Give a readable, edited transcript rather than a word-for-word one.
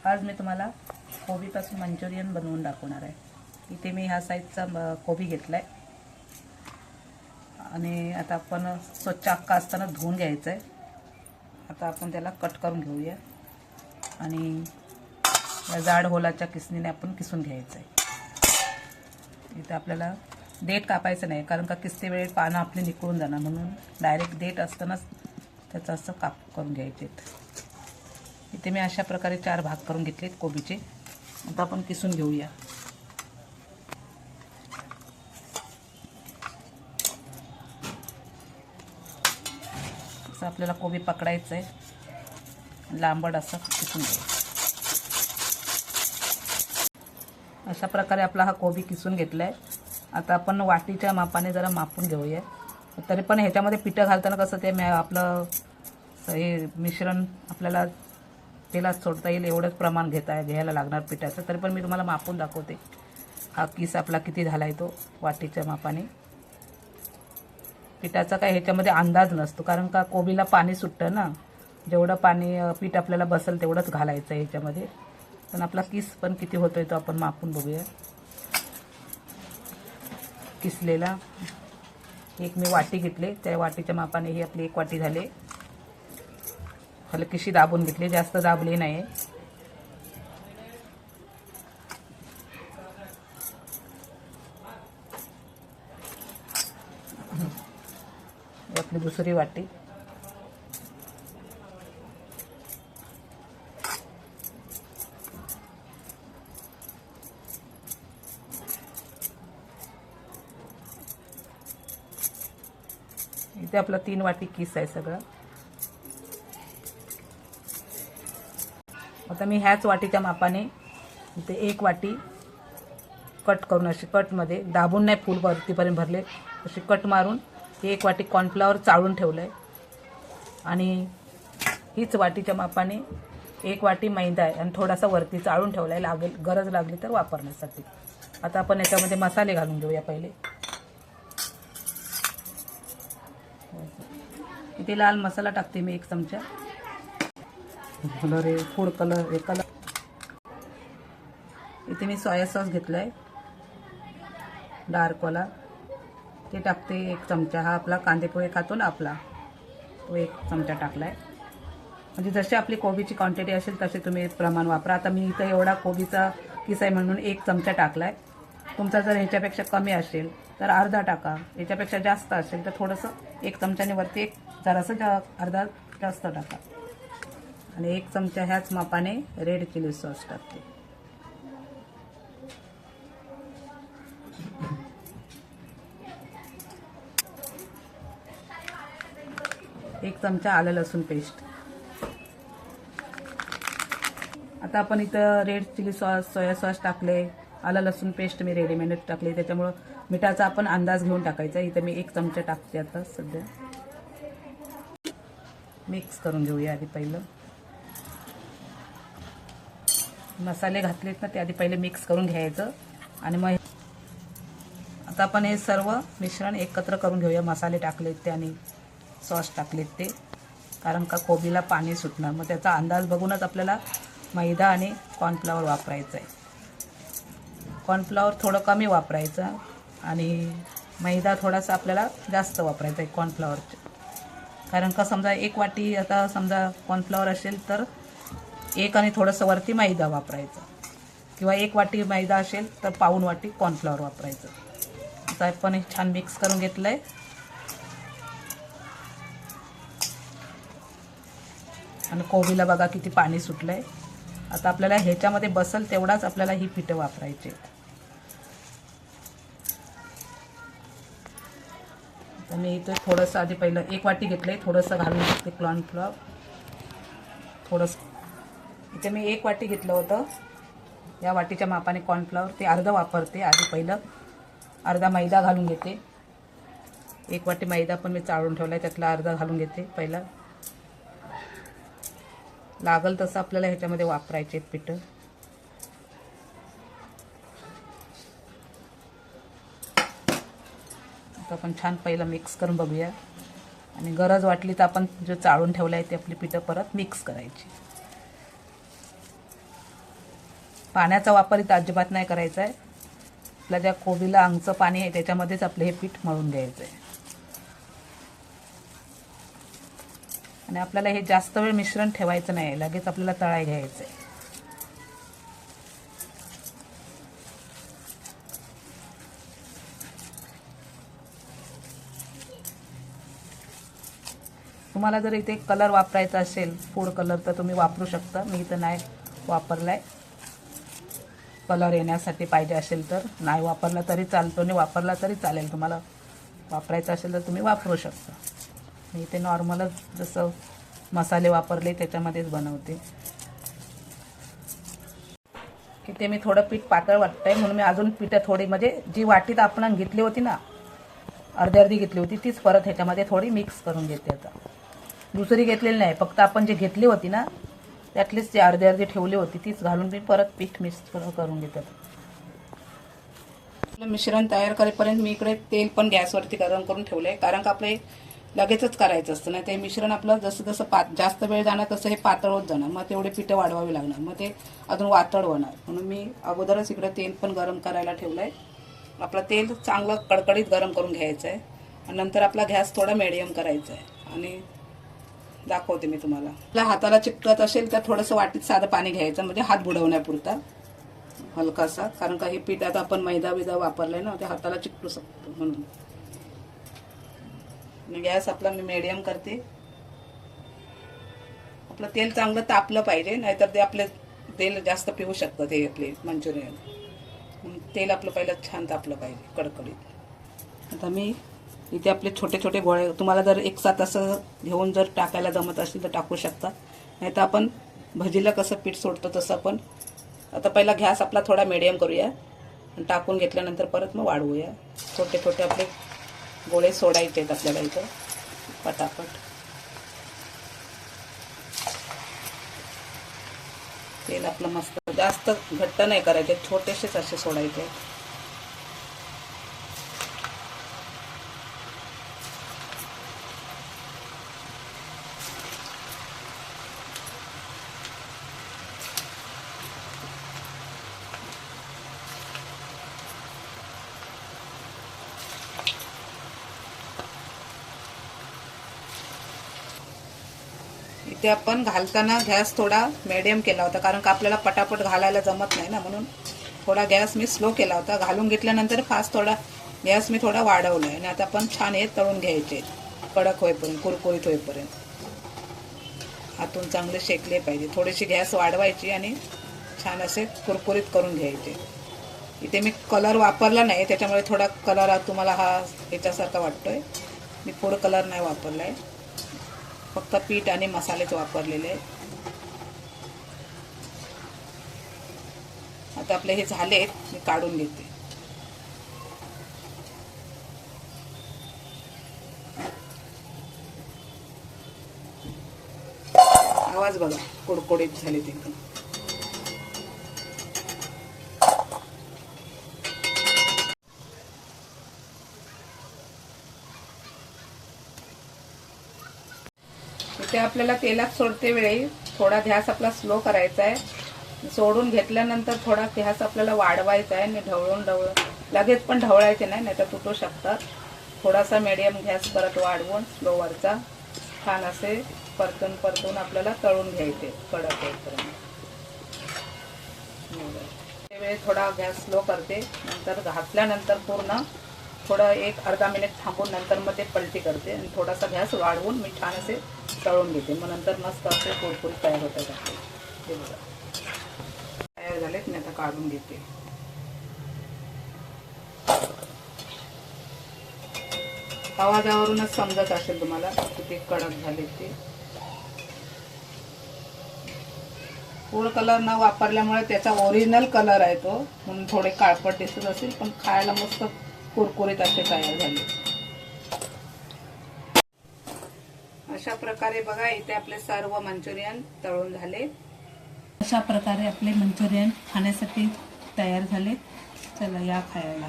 आज मी तुम्हाला कोबीपासून मंचुरियन बनवून दाखवणार आहे। इथे मी ह्या साईजचा कोबी घेतला आहे आणि आता आपण स्वच्छ अख्खा असताना धुवून घ्यायचं आहे। आता आपण त्याला कट करून घेऊया आणि या जाड होलाच्या किसणीने आपण किसून घ्यायचं आहे। इथे आपल्याला देठ कापायचं नाही, कारण का किसते वेळी पानं आपली निकळून जाणार, म्हणून डायरेक्ट देठ असतानाच त्याचं असं काप करून घ्यायचे। इथे मी अशा प्रकारे 4 भाग करून घेतलेत कोबीचे। आता आपण किसून घेऊया। असं आपल्याला कोबी पकडायचं आहे, लांबड असं किसून घ्यायचं। अशा प्रकारे आपला हा कोबी किसून घेतलाय। आता आपण वाटीच्या मापाने जरा मापून घेऊया। तरी पण ह्याच्यामध्ये पिठं घालताना कसं ते आपलं हे मिश्रण आपल्याला तेलात सोडता येईल एवढंच प्रमाण घ्यायला लागणार पिठाचं। तरी पण मी तुम्हाला मापून दाखवते हा किस आपला किती झाला आहे तो वाटीच्या मापाने। पिठाचा काय ह्याच्यामध्ये अंदाज नसतो, कारण का कोबीला पाणी सुटतं ना, जेवढं पाणी पीठ आपल्याला बसेल तेवढंच घालायचं ह्याच्यामध्ये। पण आपला किस पण किती होतोय तो आपण मापून बघूया। किसलेला एक मी वाटी घेतले, त्या वाटीच्या मापाने ही आपली 1 वाटी झाली। हलकीशी दाबून घेतली, जास्त दाबली नाही। आपली दुसरी वाटी इथे आपला 3 वाटी किस आहे सगळं। आता मी ह्याच वाटीच्या मापाने इथे 1 वाटी कट करून अशी कटमध्ये दाबून नाही फुल वरतीपर्यंत भरले, अशी कट मारून 1 वाटी कॉर्नफ्लॉवर चाळून ठेवलंय आणि हीच वाटीच्या मापाने 1 वाटी मैदा आहे आणि थोडासा वरती चाळून ठेवलाय, लागेल गरज लागली तर वापरण्यासाठी। आता आपण याच्यामध्ये मसाले घालून घेऊया पहिले। इथे लाल मसाला टाकते मी 1 चमचा, कलर आहे फूड कलर आहे कलर। इथे मी सोया सॉस घेतलाय डार्क वाला, ते टाकते 1 चमचा। हा आपला कांदेपोहे खातो ना आपला, तो 1 चमचा टाकलाय। म्हणजे जशी आपली कोबीची क्वांटिटी असेल तसे तुम्ही प्रमाण वापरा। आता मी इथं एवढा कोबीचा किस आहे म्हणून 1 चमचा टाकलाय। तुमचा जर ह्याच्यापेक्षा कमी असेल तर अर्धा टाका, याच्यापेक्षा जास्त असेल तर थोडंसं 1 चमच्याने वरती जरासं अर्धा जास्त टाका। आणि 1 चमचा ह्याच मापाने रेड चिली सॉस टाकते। 1 चमचा आलं लसूण पेस्ट। आता आपण इथं red chilli sauce soya sauce टाकले, आलं लसूण पेस्ट मी रेडीमेड टाकली, त्याच्यामुळं मिठाचा आपण अंदाज घेऊन टाकायचा। इथं मी 1 चमचा टाकते। आता सध्या मिक्स करून घेऊया। आधी पहिलं मसाले घातलेत ना, ते आधी पहिले मिक्स करून घ्यायचं आणि मग आता आपण हे सर्व मिश्रण एकत्र करून घेऊया। मसाले टाकलेत ते आणि सॉस टाकलेत ते, कारण का कोबीला पाणी सुटणार, मग त्याचा अंदाज बघूनच आपल्याला मैदा आणि कॉर्नफ्लॉवर वापरायचं आहे। कॉर्नफ्लॉवर थोडं कमी वापरायचं आणि मैदा थोडासा आपल्याला जास्त वापरायचा आहे कॉर्नफ्लॉवरचे। कारण का समजा 1 वाटी आता समजा कॉर्नफ्लॉवर असेल तर 1 आणि थोडंसं वरती मैदा वापरायचं, किंवा 1 वाटी मैदा असेल तर पाऊण वाटी कॉर्नफ्लॉवर वापरायचं। आता आपण छान मिक्स करून घेतलंय। आणि कोबीला बघा किती पाणी सुटलंय। आता आपल्याला ह्याच्यामध्ये बसल तेवढाच आपल्याला ही पिठं वापरायची। तर मी इथे थोडंसं आधी पहिलं 1 वाटी घेतलंय, थोडंसं घालून टाकते कॉर्नफ्लॉवर थोडंसं। इथे मी 1 वाटी घेतलं होतं, या वाटीच्या मापाने कॉर्नफ्लॉवर ते अर्ध वापरते। आधी पहिलं अर्धा मैदा घालून घेते। 1 वाटी मैदा पण मी चाळून ठेवलाय, त्यातला अर्धा घालून घेते पहिला। लागल तसं आपल्याला ह्याच्यामध्ये वापरायचे पिठं। आता आपण छान पहिलं मिक्स करून बघूया आणि गरज वाटली तर आपण जो चाळून ठेवलाय ते आपली पिठं परत मिक्स करायची। पाण्याचा वापर इथं अजिबात नाही करायचा आहे. आपल्या ज्या कोबीला अंगचं पाणी आहे त्याच्यामध्येच आपलं हे पीठ मळून घ्यायचं आहे. आणि आपल्याला हे जास्त वेळ मिश्रण ठेवायचं नाही, लगेच आपल्याला तळाय घ्यायचं आहे. तुम्हाला जर इथे कलर वापरायचा असेल फूड कलर तर तुम्ही वापरू शकता. मी इथं नाही वापरलाय. कलर येण्यासाठी पाहिजे असेल तर नाही वापरला तरी चालतो आणि वापरला तरी चालेल. तुम्हाला वापरायचं असेल तर तुम्ही वापरू शकता. मी इथे नॉर्मलच जसं मसाले वापरले त्याच्यामध्येच बनवते. इथे मी थोडं पीठ पातळ वाटतंय म्हणून मी अजून पीठ थोडी म्हणजे जी वाटीत आपण घेतली होती ना, अर्धी घेतली होती तीच परत ह्याच्यामध्ये थोडी मिक्स करून घेते. आता दुसरी घेतलेली नाही, फक्त आपण जे घेतली होती ना त्यातलीच जी अर्धी ठेवली होती तीच घालून मी परत पीठ मिक्स करून घेते. आपलं मिश्रण तयार करेपर्यंत मी इकडे तेल पण गॅसवरती गरम करून ठेवलं आहे, कारण का आपलं लगेचच करायचं असतं. नाही ते मिश्रण आपलं जसं जसं जास्त वेळ जाणार तसं हे पातळ होत जाणार, मग तेवढे पिठं वाढवावी लागणार, मग ते अजून वातड होणार. म्हणून मी अगोदरच इकडे तेल पण गरम करायला ठेवलं आहे. आपलं तेल चांगलं कडकडीत गरम करून घ्यायचं आहे आणि नंतर आपला गॅस थोडा मिडियम करायचा आहे. आणि दाखवते मी तुम्हाला. आपल्या हाताला चिकटत असेल तर थोडंसं वाटीत साधं पाणी घ्यायचं, म्हणजे हात बुडवण्यापुरता हलकासा, कारण का हे पीठ आता आपण मैदा बिदा वापरलंय ना ते हाताला चिकटू शकतो म्हणून. गॅस आपला मी मिडियम करते. आपलं तेल चांगलं तापलं पाहिजे, नाहीतर ते आपले तेल जास्त पिऊ शकतं ते आपले मंचुरियन. तेल आपलं पहिलं छान तापलं पाहिजे कडकडीत. आता मी इथे आपले छोटे छोटे गोळे, तुम्हाला जर एक साथ असं घेऊन जर टाकायला जमत असेल तर टाकू शकता, नाहीतर आपण भजीला कसं पीठ सोडतो तसं आपण आता पहिला गॅस आपला थोडा मिडियम करूया आणि टाकून घेतल्यानंतर परत मग वाढवूया. छोटे छोटे आपले गोळे सोडायचे आहेत आपल्याला इथं पटापट. तेल आपलं मस्त जास्त घट्ट नाही करायचे, छोटेसेच असे सोडायचे. इथे आपण घालताना गॅस थोडा मिडियम केला होता, कारण का आपल्याला पटापट घालायला जमत नाही ना, म्हणून थोडा गॅस मी स्लो केला होता. घालून घेतल्यानंतर फास्ट थोडा गॅस मी थोडा वाढवला आहे आणि आता आपण छान हे तळून घ्यायचे कडक होईपर्यंत, कुरकुरीत होईपर्यंत. आतून चांगले शेकले पाहिजे. थोडीशी गॅस वाढवायची आणि छान असे कुरकुरीत करून घ्यायचे. इथे मी कलर वापरला नाही, त्याच्यामुळे थोडा कलर तुम्हाला हा याच्यासारखा वाटतोय. मी फूड कलर नाही वापरला आहे, फक्त पीठ आणि मसालेच वापरलेले आहे. आता आपले हे झालेत, मी काढून घेते. आवाज बघा, कुडकुडीत झाले ते. इथे आपल्याला तेलात सोडते वेळी थोडा गॅस आपला स्लो करायचा आहे. सोडून घेतल्यानंतर थोडा गॅस आपल्याला वाढवायचा आहे आणि ढवळून लगेच पण ढवळायचे नाही, नाहीतर तुटू शकतात. थोडासा मिडियम गॅस परत वाढवून स्लोवरचा छान असे परतून आपल्याला तळून घ्यायचे कडक होईपर्यंत. वेळी थोडा गॅस स्लो करते, नंतर घातल्यानंतर पूर्ण थोडं एक अर्धा मिनिट थांबून नंतर मग ते पलटी करते आणि थोडासा गॅस वाढवून मी छान असे तळून घेते. मग नंतर मस्त असे कुरकुरीत तयार होतात आपले. हे बघा तयार झालेत, मी आता काढून घेते. आवाजावरूनच समजत असेल तुम्हाला किती कडक झाले ते. फूड कलर न वापरल्यामुळे त्याचा ओरिजिनल कलर आहे तो, म्हणून थोडे काळपट दिसत असेल, पण खायला मस्त कुरकुरीत असे तयार झाले. अशा प्रकारे बघा इथे आपले सर्व मंचुरियन तळून झाले. अशा प्रकारे आपले मंचुरियन खाण्यासाठी तयार झाले. चला या खायला.